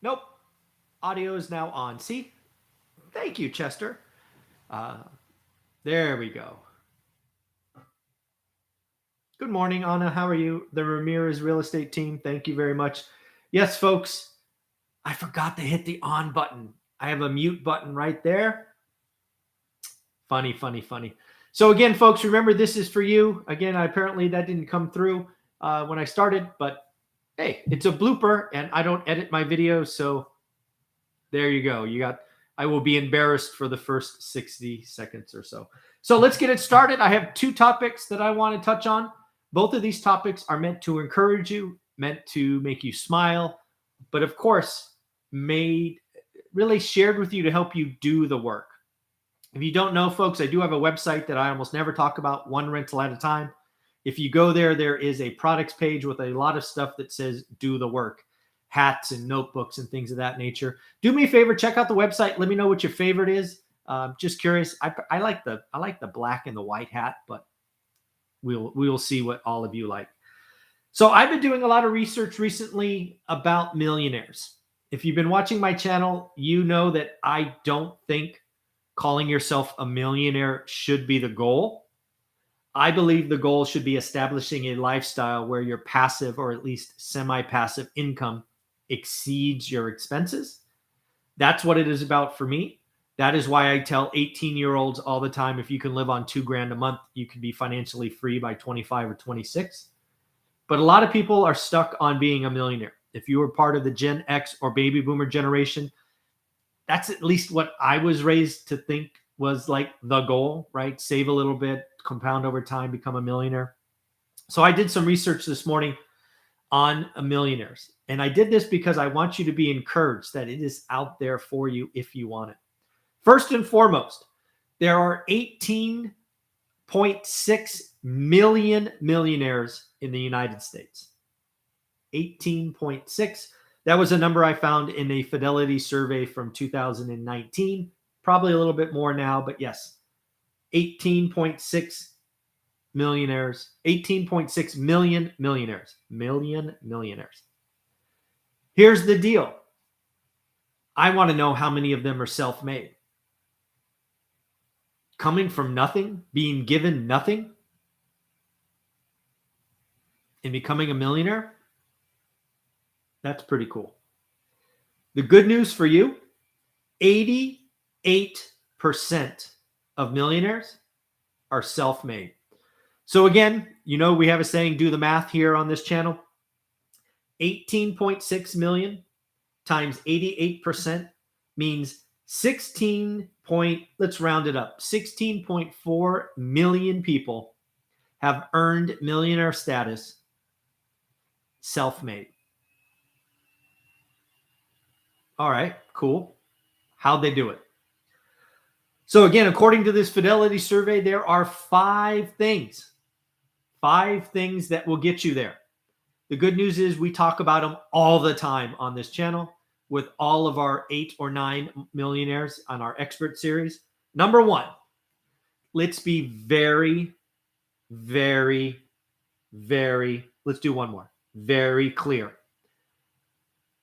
Nope. Audio is now on. See? Thank you, Chester. Uh, there we go. Good morning, Anna. How are you? The Ramirez Real Estate Team. Thank you very much. Yes, folks, I forgot to hit the on button. I have a mute button right there. Funny, funny, funny. So again, folks, remember this is for you. Again, apparently that didn't come through when I started, but hey, it's a blooper and I don't edit my videos. So there you go. I will be embarrassed for the first 60 seconds or so. So let's get it started. I have two topics that I want to touch on. Both of these topics are meant to encourage you, meant to make you smile, but of course, made really shared with you to help you do the work. If you don't know, folks, I do have a website that I almost never talk about, one rental at a time. If you go there, there is a products page with a lot of stuff that says do the work, hats and notebooks and things of that nature. Do me a favor, check out the website. Let me know what your favorite is. Just curious. I like the black and the white hat, but we'll see what all of you like. So I've been doing a lot of research recently about millionaires. If you've been watching my channel, you know that I don't think calling yourself a millionaire should be the goal. I believe the goal should be establishing a lifestyle where your passive or at least semi-passive income exceeds your expenses. That's what it is about for me. That is why I tell 18-year-olds all the time, if you can live on $2,000 a month, you can be financially free by 25 or 26. But a lot of people are stuck on being a millionaire. If you were part of the Gen X or baby boomer generation, that's at least what I was raised to think was like the goal, right? Save a little bit, compound over time, become a millionaire. So I did some research this morning on millionaires. And I did this because I want you to be encouraged that it is out there for you if you want it. First and foremost, there are 18.6 million millionaires in the United States. 18.6. That was a number I found in a Fidelity survey from 2019. Probably a little bit more now, but yes, 18.6 millionaires, 18.6 million millionaires, millionaires. Here's the deal. I want to know how many of them are self-made. Coming from nothing, being given nothing, and becoming a millionaire, that's pretty cool. The good news for you, 88% of millionaires are self-made. So again, you know, we have a saying, do the math here on this channel. 18.6 million times 88% means 16 let's round it up. 16.4 million people have earned millionaire status self-made. All right, cool. How'd they do it? So again, according to this Fidelity survey, there are five things that will get you there. The good news is we talk about them all the time on this channel with all of our 8 or 9 millionaires on our expert series. Number one, let's be very, very, very, let's do one more, very clear.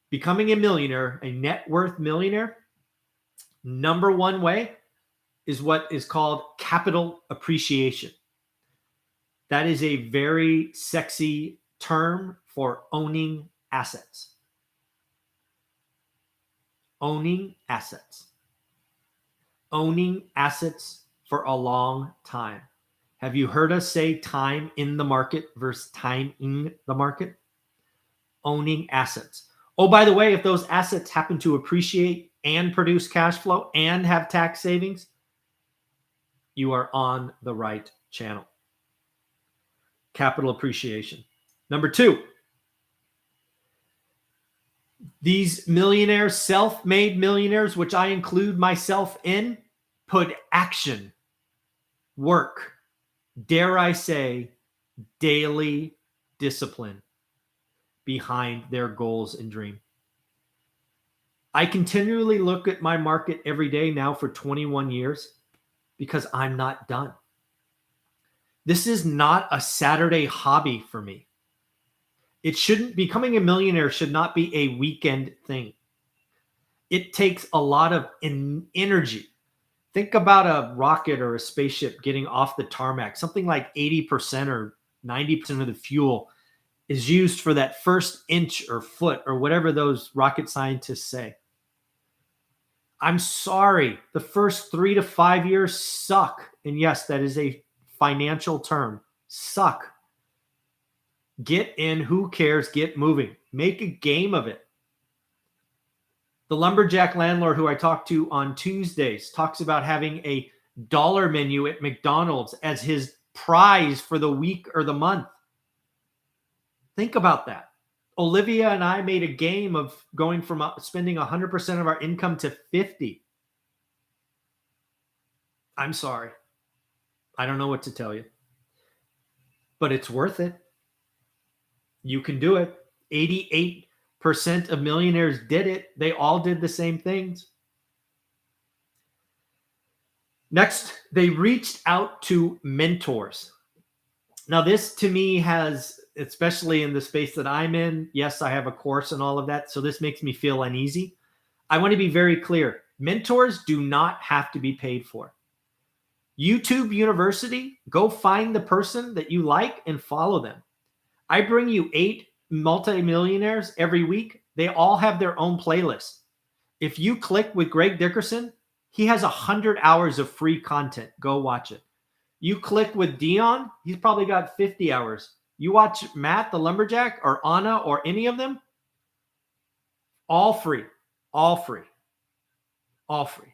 Becoming a millionaire, a net worth millionaire, number one way is what is called capital appreciation. That is a very sexy term for owning assets. Owning assets. Owning assets for a long time. Have you heard us say time in the market versus time in the market? Owning assets. Oh, by the way, if those assets happen to appreciate and produce cash flow and have tax savings, you are on the right channel. Capital appreciation. Number two, these millionaires, self-made millionaires, which I include myself in, put action, work, dare I say, daily discipline behind their goals and dream. I continually look at my market every day now for 21 years because I'm not done. This is not a Saturday hobby for me. It shouldn't, becoming a millionaire should not be a weekend thing. It takes a lot of energy. Think about a rocket or a spaceship getting off the tarmac. Something like 80% or 90% of the fuel is used for that first inch or foot or whatever those rocket scientists say. I'm sorry, the first 3 to 5 years suck. And yes, that is a financial term. Suck. Get in, who cares? Get moving. Make a game of it. The lumberjack landlord who I talked to on Tuesdays talks about having a dollar menu at McDonald's as his prize for the week or the month. Think about that. Olivia and I made a game of going from spending 100% of our income to 50. I'm sorry. I don't know what to tell you. But it's worth it. You can do it. 88% of millionaires did it. They all did the same things. Next, they reached out to mentors. Now, this to me has, especially in the space that I'm in, yes, I have a course and all of that, so this makes me feel uneasy. I want to be very clear. Mentors do not have to be paid for. YouTube University, go find the person that you like and follow them. I bring you 8 multimillionaires every week. They all have their own playlist. If you click with Greg Dickerson, he has 100 hours of free content. Go watch it. You click with Dion, he's probably got 50 hours. You watch Matt, the lumberjack, or Anna, or any of them, all free, all free, all free.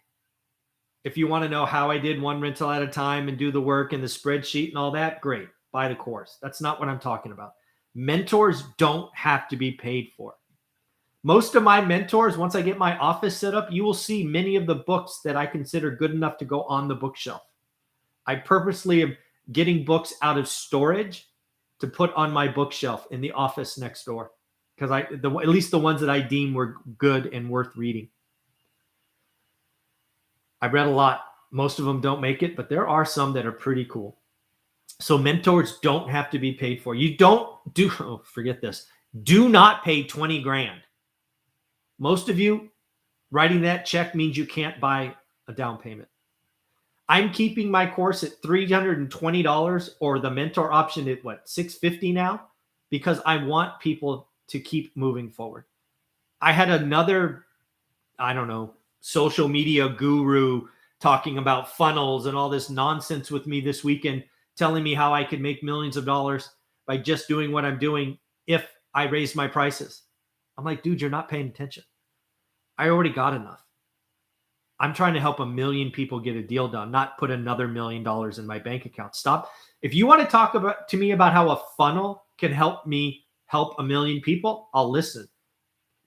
If you want to know how I did one rental at a time and do the work and the spreadsheet and all that, great. Buy the course. That's not what I'm talking about. Mentors don't have to be paid for. Most of my mentors, once I get my office set up, you will see many of the books that I consider good enough to go on the bookshelf. I purposely am getting books out of storage to put on my bookshelf in the office next door, because at least the ones that I deem were good and worth reading. I've read a lot. Most of them don't make it, but there are some that are pretty cool. So mentors don't have to be paid for. You don't do, oh, forget this. Do not pay 20 grand. Most of you, writing that check means you can't buy a down payment. I'm keeping my course at $320 or the mentor option at what, $650 now? Because I want people to keep moving forward. I had another, I don't know, social media guru talking about funnels and all this nonsense with me this weekend, telling me how I could make millions of dollars by just doing what I'm doing if I raise my prices. I'm like, dude, you're not paying attention. I already got enough. I'm trying to help 1 million people get a deal done, not put another $1 million in my bank account. Stop. If you want to talk to me about how a funnel can help me help 1 million people, I'll listen.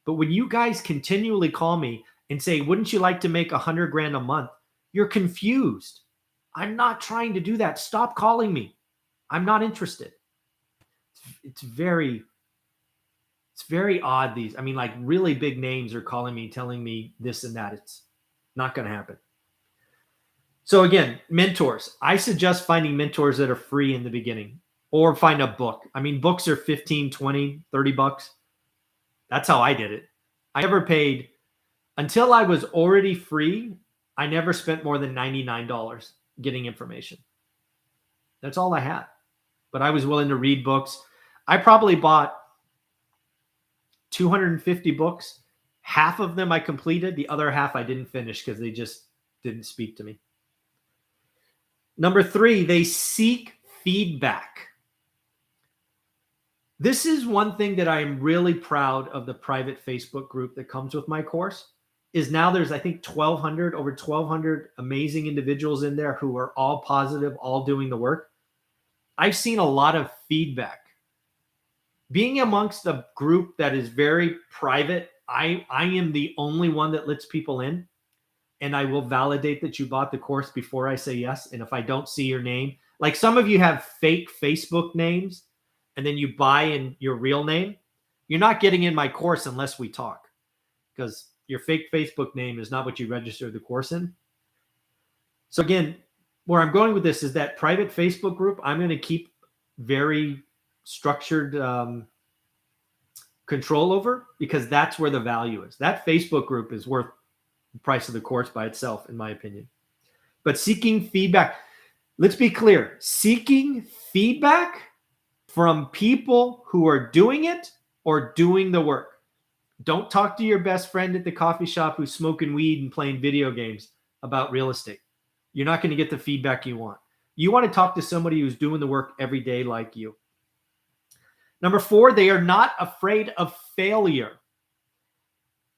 But when you guys continually call me and say, wouldn't you like to make 100 grand a month? You're confused. I'm not trying to do that. Stop calling me. I'm not interested. It's very odd. Like really big names are calling me, telling me this and that. It's not going to happen. So again, mentors. I suggest finding mentors that are free in the beginning, or find a book. Books are 15, 20, 30 bucks. That's how I did it. I never paid, until I was already free, I never spent more than $99 getting information. That's all I had. But I was willing to read books. I probably bought 250 books. Half of them I completed. The other half I didn't finish because they just didn't speak to me. Number 3, they seek feedback. This is one thing that I am really proud of the private Facebook group that comes with my course, is now there's, I think, over 1,200 amazing individuals in there who are all positive, all doing the work. I've seen a lot of feedback. Being amongst a group that is very private, I am the only one that lets people in, and I will validate that you bought the course before I say yes. And if I don't see your name, like some of you have fake Facebook names, and then you buy in your real name, you're not getting in my course unless we talk, because your fake Facebook name is not what you registered the course in. So again, where I'm going with this is that private Facebook group, I'm going to keep very structured control over, because that's where the value is. That Facebook group is worth the price of the course by itself, in my opinion. But seeking feedback, let's be clear, seeking feedback from people who are doing it or doing the work. Don't talk to your best friend at the coffee shop who's smoking weed and playing video games about real estate. You're not going to get the feedback you want. You want to talk to somebody who's doing the work every day like you. Number 4, they are not afraid of failure.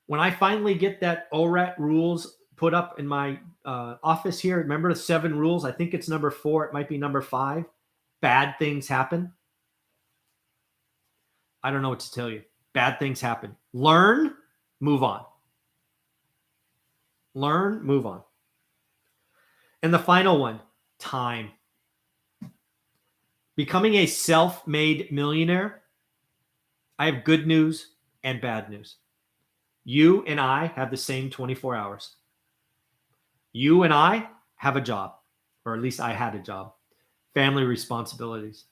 When I finally get that ORAT rules put up in my office here, remember the 7 rules? I think it's number 4. It might be number 5. Bad things happen. I don't know what to tell you. Bad things happen. Learn, move on. Learn, move on. And the final one, time. Becoming a self-made millionaire, I have good news and bad news. You and I have the same 24 hours. You and I have a job, or at least I had a job. Family responsibilities.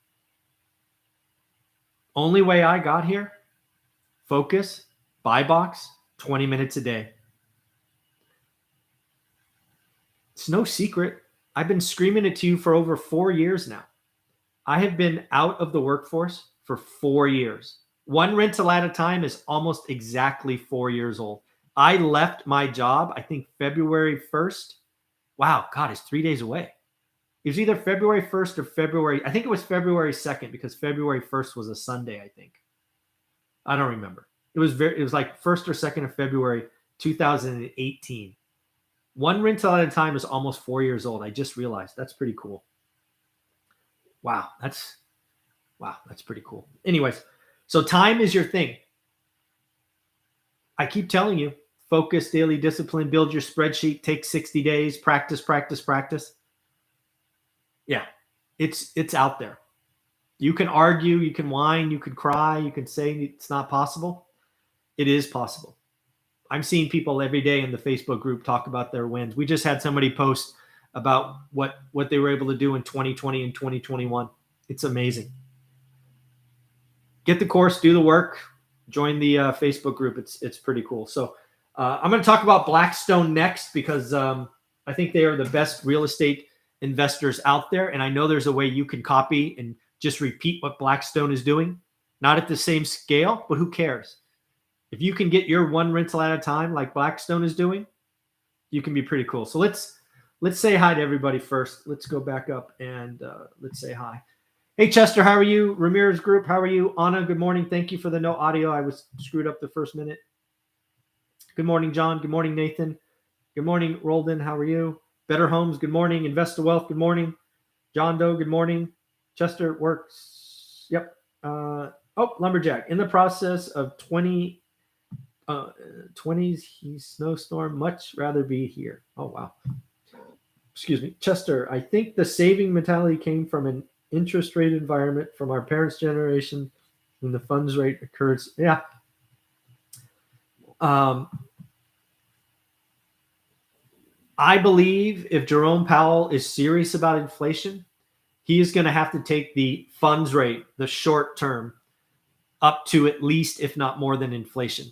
Only way I got here, focus, buy box, 20 minutes a day. It's no secret. I've been screaming it to you for over 4 years now. I have been out of the workforce for 4 years. One rental at a time is almost exactly 4 years old. I left my job, I think February 1st. Wow, God, it's 3 days away. It was either February 1st or February. I think it was February 2nd because February 1st was a Sunday, I think. I don't remember. It was like 1st or 2nd of February, 2018. One rental at a time is almost 4 years old. I just realized. That's pretty cool. Wow, that's pretty cool. Anyways, so time is your thing. I keep telling you, focus, daily discipline, build your spreadsheet, take 60 days, practice, practice, practice. Yeah, it's out there. You can argue, you can whine, you can cry, you can say it's not possible. It is possible. I'm seeing people every day in the Facebook group talk about their wins. We just had somebody post about what they were able to do in 2020 and 2021. It's amazing. Get the course, do the work, join the Facebook group. It's pretty cool. So I'm going to talk about Blackstone next because I think they are the best real estate investors out there. And I know there's a way you can copy and just repeat what Blackstone is doing. Not at the same scale, but who cares? If you can get your one rental at a time like Blackstone is doing, you can be pretty cool. So let's say hi to everybody first. Let's go back up and let's say hi. Hey, Chester, how are you? Ramirez Group, how are you? Anna, good morning. Thank you for the no audio. I was screwed up the first minute. Good morning, John. Good morning, Nathan. Good morning, Roldan. How are you? Better Homes, good morning. Invest to Wealth, good morning. John Doe, good morning. Chester works. Yep. Lumberjack. In the process of 20s, he's snowstorm. Much rather be here. Oh, wow. Excuse me. Chester, I think the saving mentality came from an interest rate environment from our parents' generation when the funds rate occurs. Yeah. I believe if Jerome Powell is serious about inflation, he is going to have to take the funds rate, the short term, up to at least, if not more than inflation.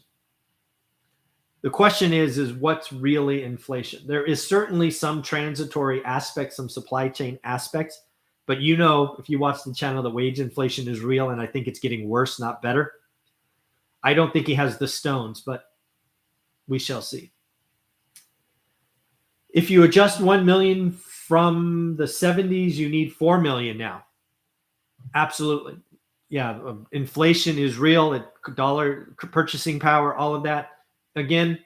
The question is what's really inflation? There is certainly some transitory aspects, some supply chain aspects, but if you watch the channel, the wage inflation is real, and I think it's getting worse, not better. I don't think he has the stones, but we shall see. If you adjust 1 million from the 70s, you need 4 million now. Absolutely. Yeah, inflation is real. Dollar purchasing power, all of that. Again,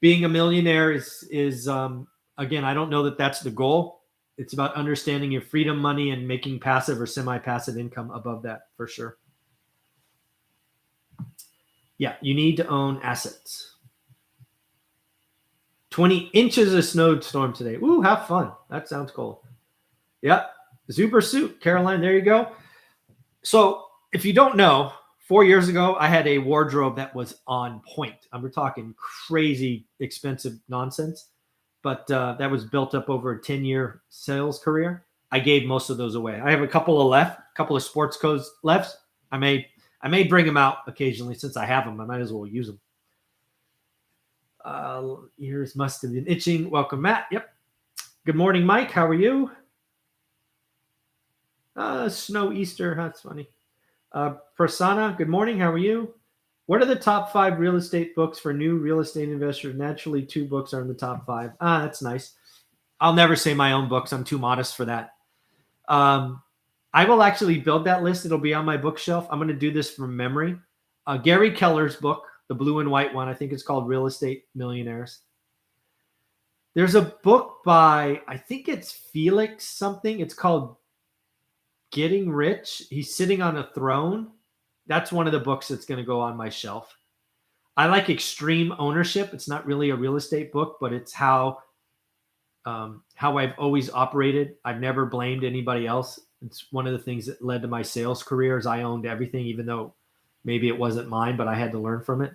being a millionaire is again, I don't know that that's the goal. It's about understanding your freedom money and making passive or semi-passive income above that for sure. Yeah, you need to own assets. 20 inches of snowstorm today. Ooh, have fun. That sounds cool. Yep. Zuber suit, Caroline. There you go. So if you don't know, 4 years ago, I had a wardrobe that was on point. We're talking crazy expensive nonsense, but that was built up over a 10-year sales career. I gave most of those away. I have a couple of sports coats left. I may bring them out occasionally since I have them. I might as well use them. Ears must have been itching. Welcome, Matt. Yep. Good morning, Mike. How are you? Snow Easter. That's funny. Prasanna, good morning. How are you? What are the top 5 real estate books for new real estate investors? Naturally, 2 books are in the top 5. That's nice. I'll never say my own books. I'm too modest for that. I will actually build that list. It'll be on my bookshelf. I'm going to do this from memory. Gary Keller's book, the blue and white one, I think it's called Real Estate Millionaires. There's a book by, I think it's Felix something. It's called Getting Rich. He's sitting on a throne. That's one of the books that's going to go on my shelf. I like Extreme Ownership. It's not really a real estate book, but it's how I've always operated. I've never blamed anybody else. It's one of the things that led to my sales career is I owned everything, even though maybe it wasn't mine, but I had to learn from it.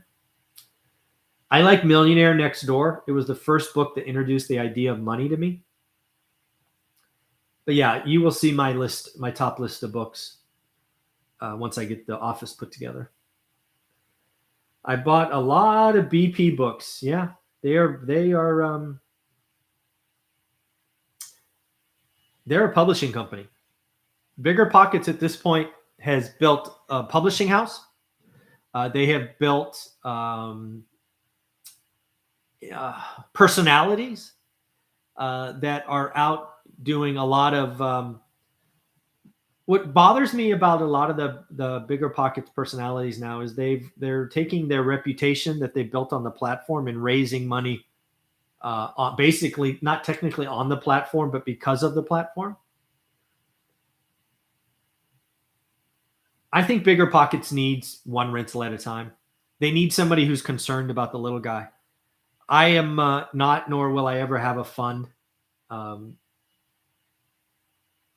I like Millionaire Next Door. It was the first book that introduced the idea of money to me. But yeah, you will see my list, my top list of books once I get the office put together. I bought a lot of BP books. Yeah, they're a publishing company. Bigger Pockets at this point has built a publishing house. They have built personalities that are out doing a lot of what bothers me about a lot of the Bigger Pockets personalities now is they're taking their reputation that they built on the platform and raising money basically not technically on the platform, but because of the platform. I think Bigger Pockets needs one rental at a time. They need somebody who's concerned about the little guy. I am not, nor will I ever have a fund.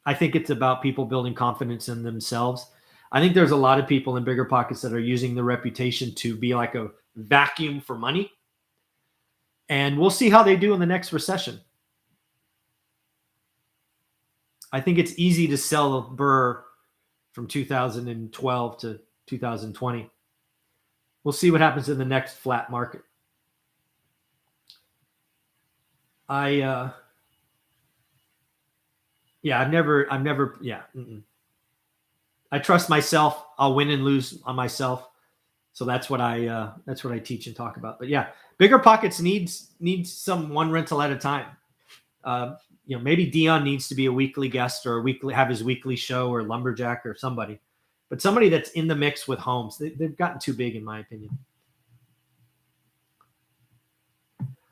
I think it's about people building confidence in themselves. I think there's a lot of people in Bigger Pockets that are using the reputation to be like a vacuum for money. And we'll see how they do in the next recession. I think it's easy to sell a burr from 2012 to 2020. We'll see what happens in the next flat market. I've never, I trust myself. I'll win and lose on myself. So that's what I teach and talk about. But yeah, Bigger Pockets needs some one rental at a time. Maybe Dion needs to be a weekly guest or have his weekly show or Lumberjack or somebody, but somebody that's in the mix with homes. They've gotten too big, in my opinion.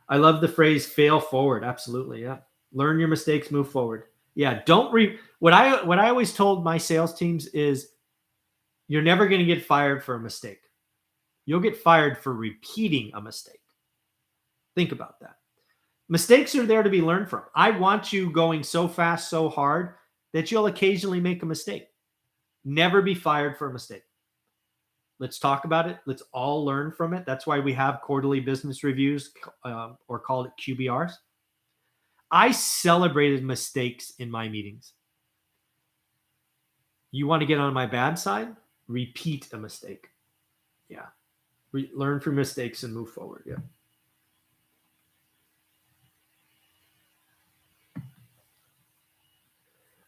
I love the phrase "fail forward." Absolutely, yeah. Learn your mistakes, move forward. Yeah, what I always told my sales teams is, you're never going to get fired for a mistake. You'll get fired for repeating a mistake. Think about that. Mistakes are there to be learned from. I want you going so fast, so hard that you'll occasionally make a mistake. Never be fired for a mistake. Let's talk about it. Let's all learn from it. That's why we have quarterly business reviews or call it QBRs. I celebrated mistakes in my meetings. You want to get on my bad side? Repeat a mistake. Yeah. Learn from mistakes and move forward. Yeah.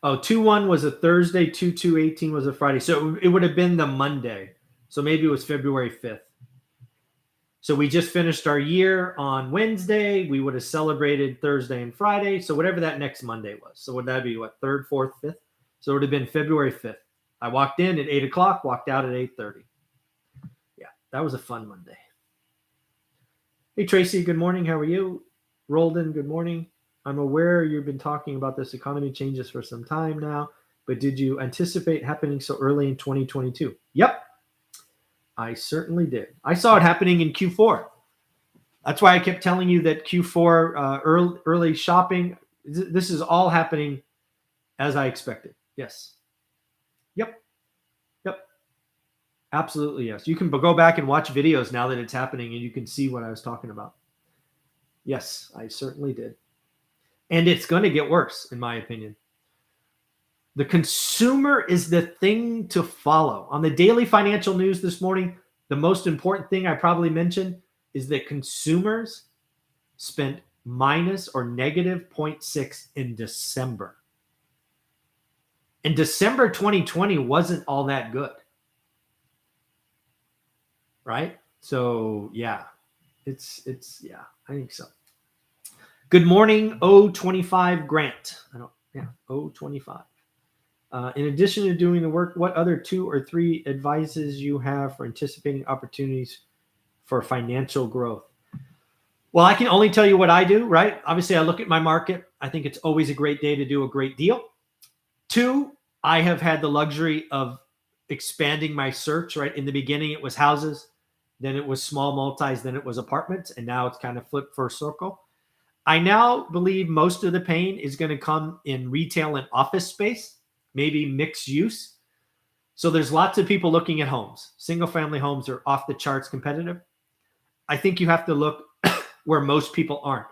Oh, 2/1 was a Thursday, 2/2/18 was a Friday. So it would have been the Monday. So maybe it was February 5th. So we just finished our year on Wednesday. We would have celebrated Thursday and Friday. So whatever that next Monday was. So would that be what, 3rd, 4th, 5th? So it would have been February 5th. I walked in at 8 o'clock, walked out at 8:30. Yeah, that was a fun Monday. Hey, Tracy, good morning. How are you? Roldan, good morning. I'm aware you've been talking about this economy changes for some time now, but did you anticipate happening so early in 2022? Yep, I certainly did. I saw it happening in Q4. That's why I kept telling you that Q4 early shopping, this is all happening as I expected. Yes. Yep. Absolutely, yes. You can go back and watch videos now that it's happening and you can see what I was talking about. Yes, I certainly did. And it's going to get worse, in my opinion. The consumer is the thing to follow. On the daily financial news this morning, the most important thing I probably mentioned is that consumers spent minus or negative 0.6 in December. And December 2020 wasn't all that good. Right? So yeah, it's yeah, I think so. Good morning, O25 Grant. O25. In addition to doing the work, what other 2 or 3 advices you have for anticipating opportunities for financial growth? Well, I can only tell you what I do, right? Obviously, I look at my market. I think it's always a great day to do a great deal. 2, I have had the luxury of expanding my search, right? In the beginning, it was houses, then it was small multis, then it was apartments, and now it's kind of flipped for a circle. I now believe most of the pain is going to come in retail and office space, maybe mixed use. So there's lots of people looking at homes. Single family homes are off the charts competitive. I think you have to look where most people aren't.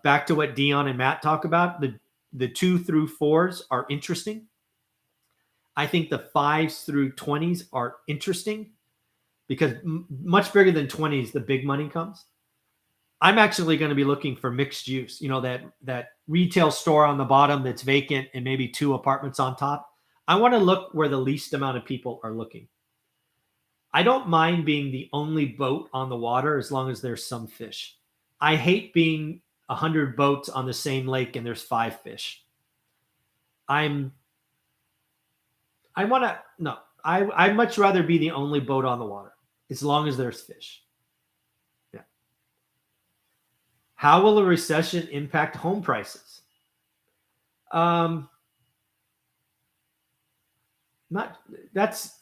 Back to what Dion and Matt talk about, the 2 through 4s are interesting. I think the 5s through 20s are interesting because much bigger than 20s, the big money comes. I'm actually going to be looking for mixed use, that retail store on the bottom that's vacant and maybe 2 apartments on top. I want to look where the least amount of people are looking. I don't mind being the only boat on the water as long as there's some fish. I hate being 100 boats on the same lake and there's 5 fish. I'd much rather be the only boat on the water as long as there's fish. Yeah. How will a recession impact home prices?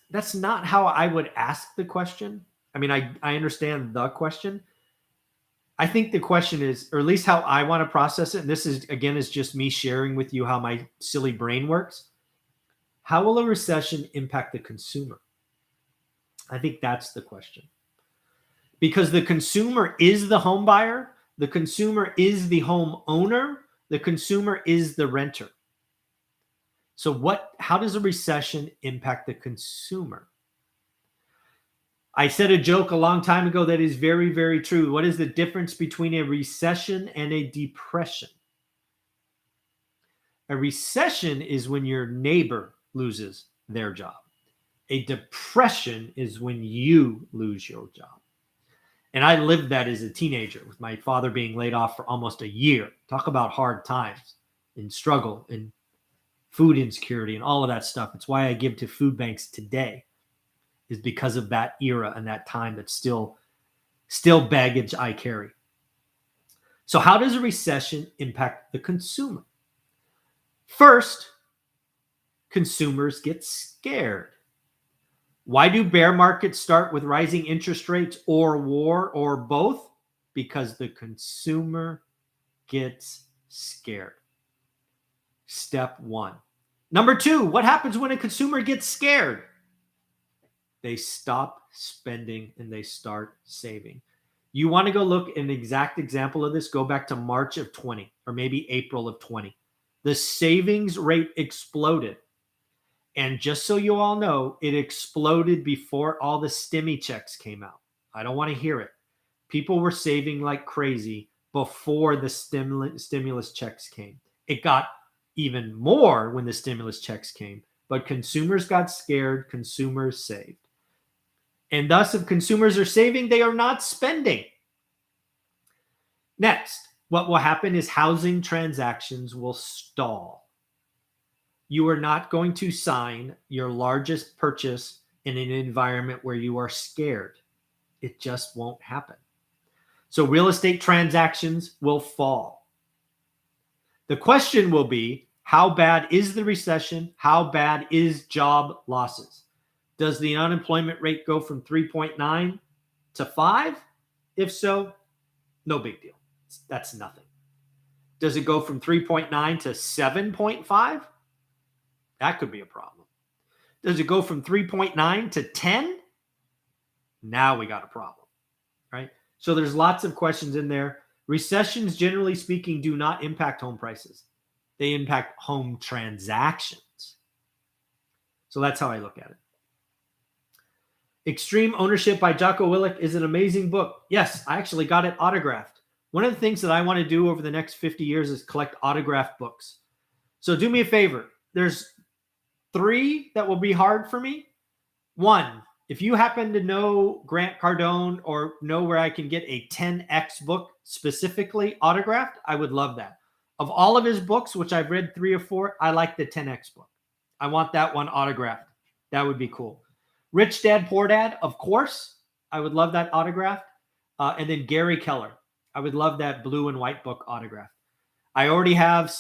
That's not how I would ask the question. I mean, I understand the question. I think the question is, or at least how I want to process it, and this is just me sharing with you how my silly brain works. How will a recession impact the consumer? I think that's the question. Because the consumer is the home buyer, the consumer is the home owner, the consumer is the renter. So how does a recession impact the consumer? I said a joke a long time ago that is very, very true. What is the difference between a recession and a depression? A recession is when your neighbor loses their job. A depression is when you lose your job. And I lived that as a teenager with my father being laid off for almost a year. Talk about hard times and struggle and food insecurity and all of that stuff. It's why I give to food banks today, is because of that era and that time that's still baggage I carry. So how does a recession impact the consumer? First, consumers get scared. Why do bear markets start with rising interest rates or war or both? Because the consumer gets scared. Step 1. Number 2, what happens when a consumer gets scared? They stop spending and they start saving. You want to go look at an exact example of this? Go back to March of 20 or maybe April of 20. The savings rate exploded. And just so you all know, it exploded before all the stimmy checks came out. I don't want to hear it. People were saving like crazy before the stimulus checks came. It got even more when the stimulus checks came, but consumers got scared, consumers saved. And thus, if consumers are saving, they are not spending. Next, what will happen is housing transactions will stall. You are not going to sign your largest purchase in an environment where you are scared. It just won't happen. So real estate transactions will fall. The question will be, how bad is the recession? How bad is job losses? Does the unemployment rate go from 3.9 to 5? If so, no big deal. That's nothing. Does it go from 3.9 to 7.5? That could be a problem. Does it go from 3.9 to 10? Now we got a problem, right? So there's lots of questions in there. Recessions, generally speaking, do not impact home prices. They impact home transactions. So that's how I look at it. Extreme Ownership by Jocko Willink is an amazing book. Yes, I actually got it autographed. One of the things that I want to do over the next 50 years is collect autographed books. So do me a favor. There's 3 that will be hard for me. 1, if you happen to know Grant Cardone or know where I can get a 10X book specifically autographed, I would love that. Of all of his books, which I've read 3 or 4, I like the 10X book. I want that one autographed. That would be cool. Rich Dad, Poor Dad, of course. I would love that autographed. And then Gary Keller. I would love that blue and white book autographed. I already have